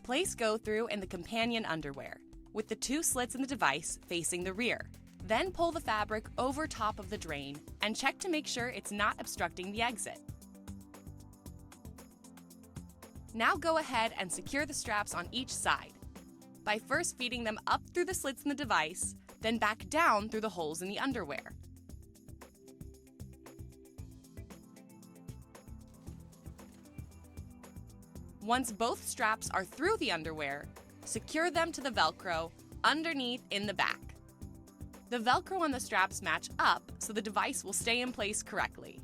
Place GOthrough in the companion underwear, with the 2 slits in the device facing the rear. Then pull the fabric over top of the drain and check to make sure it's not obstructing the exit. Now go ahead and secure the straps on each side by first feeding them up through the slits in the device, then back down through the holes in the underwear. Once both straps are through the underwear, secure them to the Velcro underneath in the back. The Velcro on the straps match up so the device will stay in place correctly.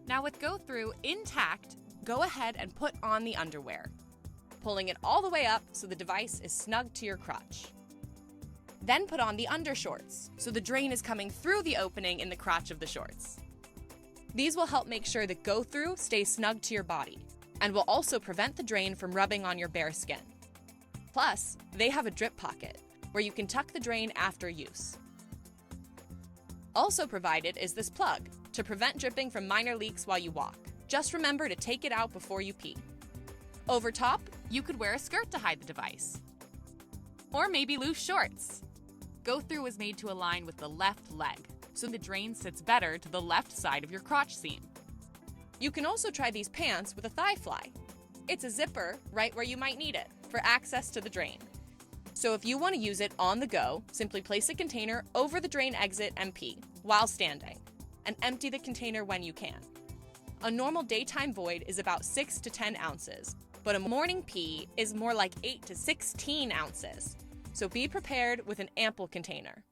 Now with GOthrough intact, go ahead and put on the underwear, pulling it all the way up so the device is snug to your crotch. Then put on the undershorts so the drain is coming through the opening in the crotch of the shorts. These will help make sure that GOthrough stays snug to your body and will also prevent the drain from rubbing on your bare skin. Plus, they have a drip pocket where you can tuck the drain after use. Also provided is this plug to prevent dripping from minor leaks while you walk. Just remember to take it out before you pee. Over top, you could wear a skirt to hide the device. Or maybe loose shorts. GOthrough is made to align with the left leg, so the drain sits better to the left side of your crotch seam. You can also try these pants with a Thighfly. It's a zipper right where you might need it for access to the drain. So if you want to use it on the go, simply place a container over the drain exit and pee while standing, and empty the container when you can. A normal daytime void is about 6 to 10 ounces, but a morning pee is more like 8 to 16 ounces. So be prepared with an ample container.